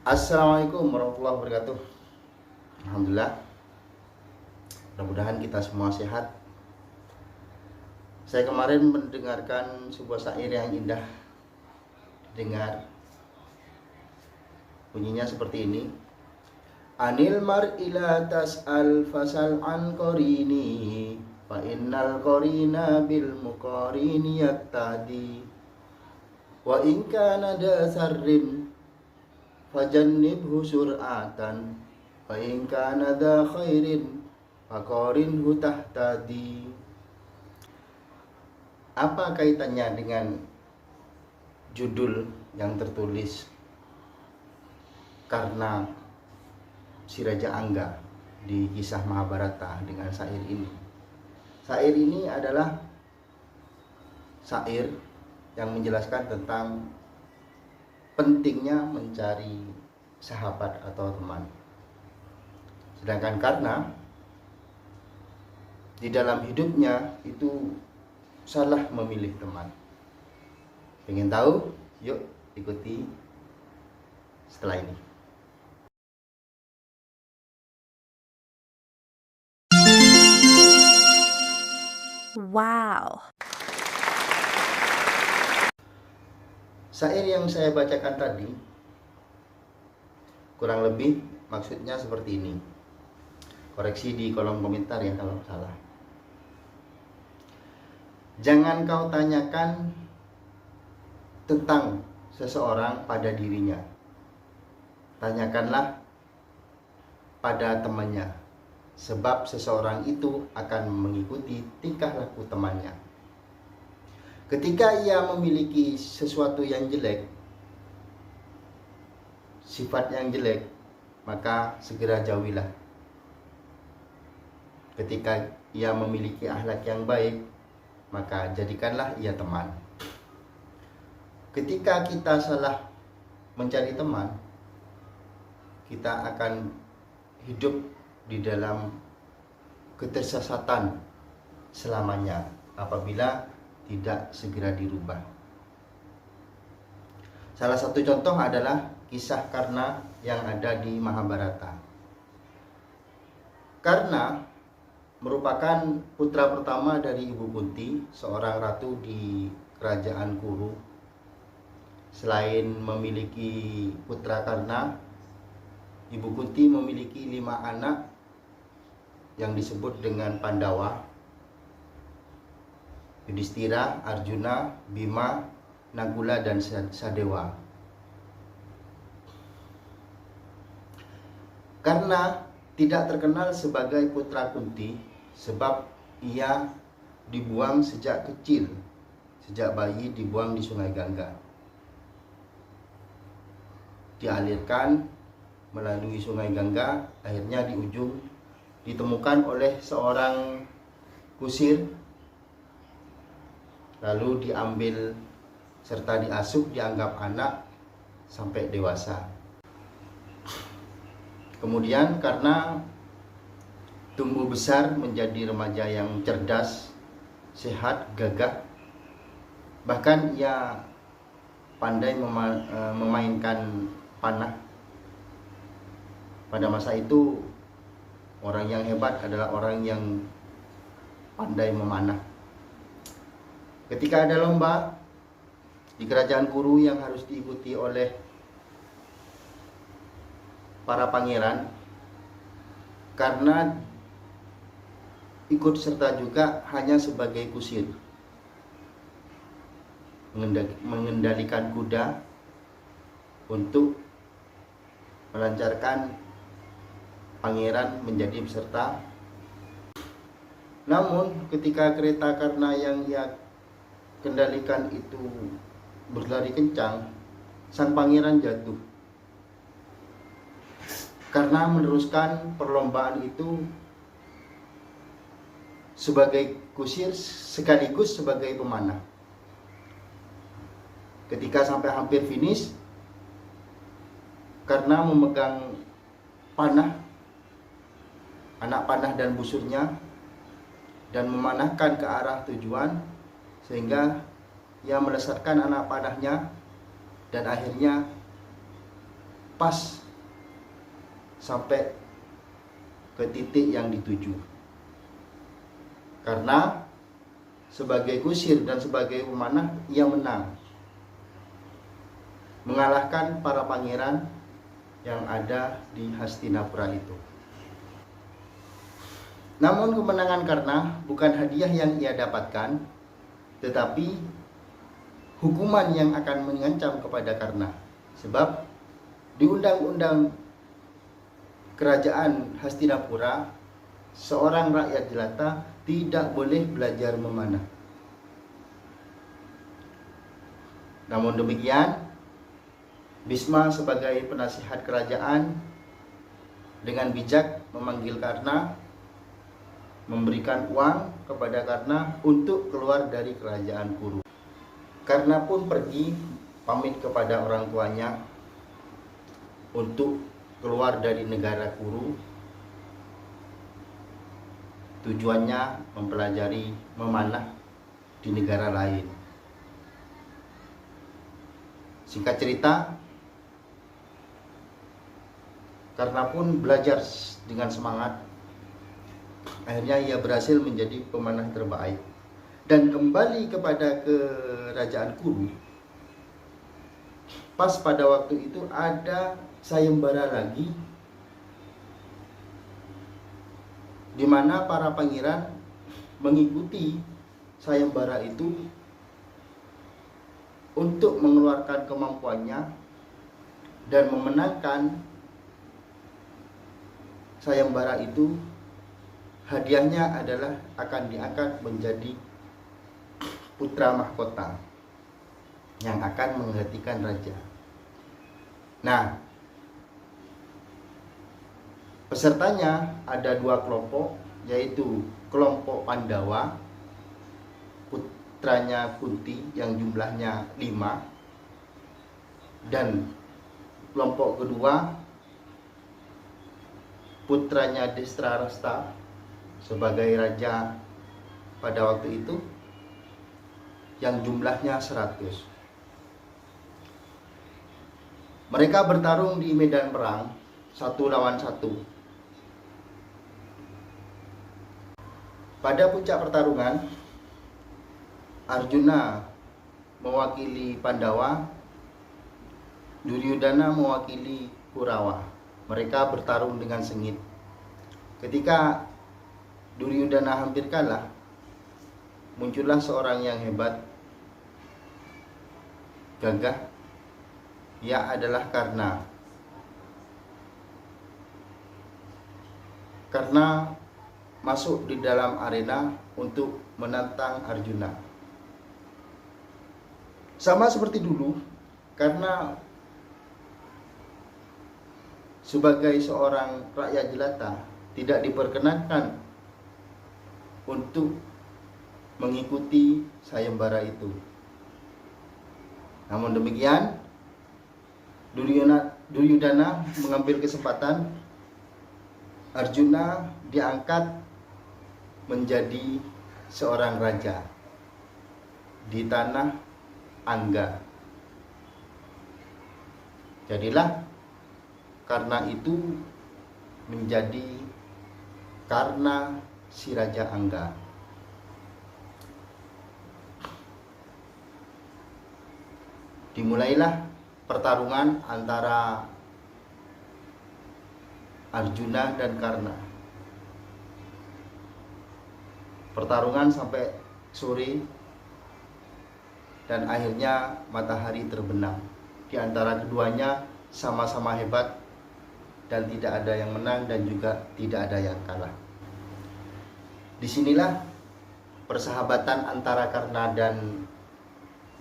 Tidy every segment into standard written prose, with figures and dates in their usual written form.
Assalamualaikum warahmatullahi wabarakatuh. Alhamdulillah, mudah-mudahan kita semua sehat. Saya kemarin mendengarkan sebuah syair yang indah. Dengar bunyinya seperti ini. Anil mar'i la tas'al fasal an qarini, fa innal qarina bil muqarini yaktadi, wa in kana da sarrin fajannibhu sur'atan, fa in kana dha khairin faqarinhu tahtadi. Apa kaitannya dengan judul yang tertulis karena si Raja Angga di kisah Mahabharata dengan syair ini? Syair ini adalah syair yang menjelaskan tentang pentingnya mencari sahabat atau teman. Sedangkan karena di dalam hidupnya itu salah memilih teman. Pengen tahu? Yuk ikuti setelah ini. Wow. Syair yang saya bacakan tadi kurang lebih maksudnya seperti ini. Koreksi di kolom komentar ya kalau salah. Jangan kau tanyakan tentang seseorang pada dirinya. Tanyakanlah pada temannya, sebab seseorang itu akan mengikuti tingkah laku temannya. Ketika ia memiliki sesuatu yang jelek, sifat yang jelek, maka segera jauhilah. Ketika ia memiliki akhlak yang baik, maka jadikanlah ia teman. Ketika kita salah mencari teman, kita akan hidup di dalam ketersesatan selamanya apabila tidak segera dirubah. Salah satu contoh adalah kisah Karna yang ada di Mahabharata. Karna merupakan putra pertama dari Ibu Kunti, seorang ratu di kerajaan Kuru. Selain memiliki putra Karna, Ibu Kunti memiliki 5 anak yang disebut dengan Pandawa: Yudhistira, Arjuna, Bima, Nakula, dan Sadewa. Karena tidak terkenal sebagai putra Kunti sebab ia dibuang sejak kecil, sejak bayi dibuang di Sungai Gangga. Dialirkan melalui Sungai Gangga, akhirnya di ujung ditemukan oleh seorang kusir, lalu diambil serta diasuh, dianggap anak sampai dewasa. Kemudian karena tumbuh besar menjadi remaja yang cerdas, sehat, gagah, bahkan ia pandai memainkan panah. Pada masa itu orang yang hebat adalah orang yang pandai memanah. Ketika ada lomba di kerajaan Kuru yang harus diikuti oleh para pangeran, karena ikut serta juga hanya sebagai kusir, mengendalikan kuda untuk melancarkan pangeran menjadi peserta. Namun ketika kereta Karna yang ia kendalikan itu berlari kencang, sang pangeran jatuh. Karena meneruskan perlombaan itu sebagai kusir sekaligus sebagai pemanah. Ketika sampai hampir finish, karena memegang panah, anak panah dan busurnya, dan memanahkan ke arah tujuan, sehingga ia melesatkan anak panahnya dan akhirnya pas sampai ke titik yang dituju. Karena sebagai kusir dan sebagai pemanah ia menang, mengalahkan para pangeran yang ada di Hastinapura itu. Namun kemenangan Karna bukan hadiah yang ia dapatkan, tetapi hukuman yang akan mengancam kepada Karna. Sebab di undang-undang kerajaan Hastinapura, seorang rakyat jelata tidak boleh belajar memanah. Namun demikian, Bisma sebagai penasihat kerajaan dengan bijak memanggil Karna, memberikan uang kepada Karna untuk keluar dari kerajaan Kuru. Karna pun pergi pamit kepada orang tuanya untuk keluar dari negara Kuru. Tujuannya mempelajari memanah di negara lain. Singkat cerita, Karna pun belajar dengan semangat. Akhirnya ia berhasil menjadi pemanah terbaik dan kembali kepada kerajaan Kuru. Pas pada waktu itu ada sayembara lagi, di mana para pangeran mengikuti sayembara itu untuk mengeluarkan kemampuannya dan memenangkan sayembara itu. Hadiahnya adalah akan diangkat menjadi putra mahkota yang akan menggantikan raja. Nah, pesertanya ada 2 kelompok, yaitu kelompok Pandawa, putranya Kunti yang jumlahnya 5, dan kelompok kedua putranya Destrarasta sebagai raja pada waktu itu yang jumlahnya 100. Mereka bertarung di medan perang 1 lawan 1. Pada puncak pertarungan, Arjuna mewakili Pandawa, Duryudana mewakili Kurawa. Mereka bertarung dengan sengit. Ketika Duryudana hampir kalah, muncullah seorang yang hebat, gagah. Ia adalah Karna. Karna masuk di dalam arena untuk menantang Arjuna. Sama seperti dulu, karena sebagai seorang rakyat jelata tidak diperkenankan untuk mengikuti sayembara itu. Namun demikian, Duryudana mengambil kesempatan. Arjuna diangkat menjadi seorang raja di tanah Angga. Jadilah Karna itu menjadi Karna si Raja Angga. Dimulailah pertarungan antara Arjuna dan Karna. Pertarungan sampai sore dan akhirnya matahari terbenam. Di antara keduanya sama-sama hebat dan tidak ada yang menang dan juga tidak ada yang kalah. Disinilah persahabatan antara Karna dan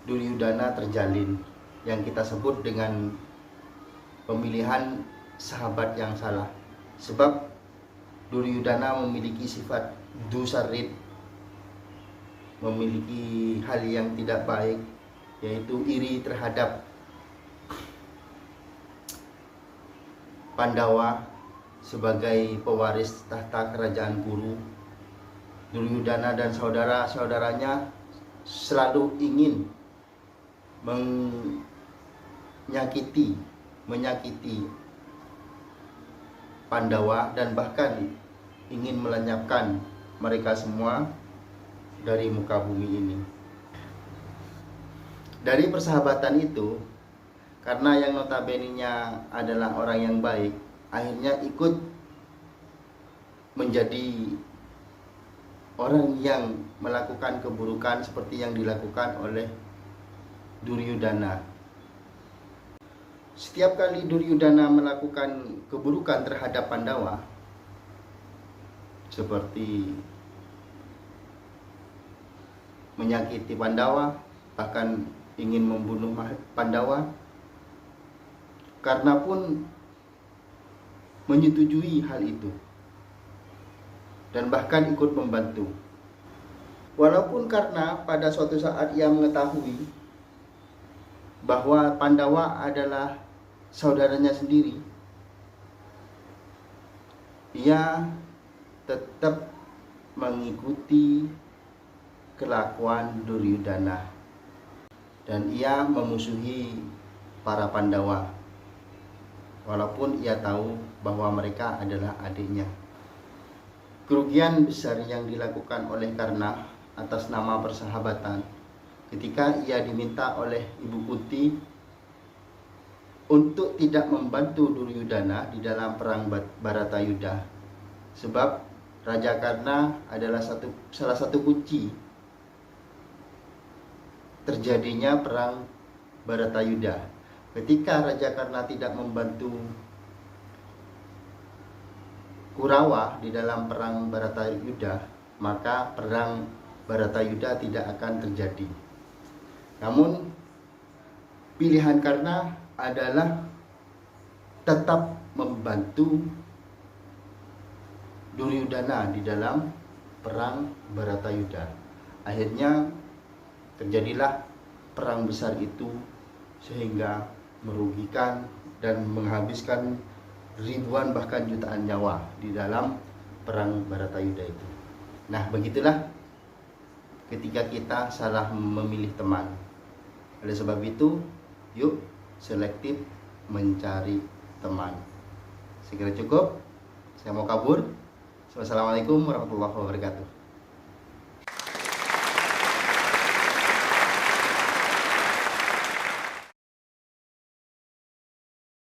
Duryudana terjalin, yang kita sebut dengan pemilihan sahabat yang salah. Sebab Duryudana memiliki sifat dusarit, memiliki hal yang tidak baik, yaitu iri terhadap Pandawa sebagai pewaris tahta kerajaan Kuru. Duryudana dan saudara-saudaranya selalu ingin menyakiti menyakiti Pandawa dan bahkan ingin melenyapkan mereka semua dari muka bumi ini. Dari persahabatan itu, karena yang notabene-nya adalah orang yang baik, akhirnya ikut menjadi orang yang melakukan keburukan seperti yang dilakukan oleh Duryudana. Setiap kali Duryudana melakukan keburukan terhadap Pandawa, seperti menyakiti Pandawa, bahkan ingin membunuh Pandawa, Karna pun menyetujui hal itu dan bahkan ikut membantu. Walaupun Karna pada suatu saat ia mengetahui bahwa Pandawa adalah saudaranya sendiri, ia tetap mengikuti kelakuan Duryudana dan ia memusuhi para Pandawa walaupun ia tahu bahwa mereka adalah adiknya. Kerugian besar yang dilakukan oleh Karna atas nama persahabatan ketika ia diminta oleh Ibu Kunti untuk tidak membantu Duryudana di dalam perang Bharatayuddha, sebab Raja Karna adalah salah satu kunci terjadinya perang Bharatayuddha. Ketika Raja Karna tidak membantu Kurawa di dalam perang Bharatayuddha, maka perang Bharatayuddha tidak akan terjadi. Namun pilihan Karna adalah tetap membantu Duryudana di dalam perang Bharatayuddha. Akhirnya terjadilah perang besar itu sehingga merugikan dan menghabiskan ribuan bahkan jutaan nyawa di dalam perang Bharatayuddha itu. Nah, begitulah ketika kita salah memilih teman. Oleh sebab itu, yuk selektif mencari teman. Segera cukup. Saya mau kabur. Wassalamualaikum warahmatullahi wabarakatuh.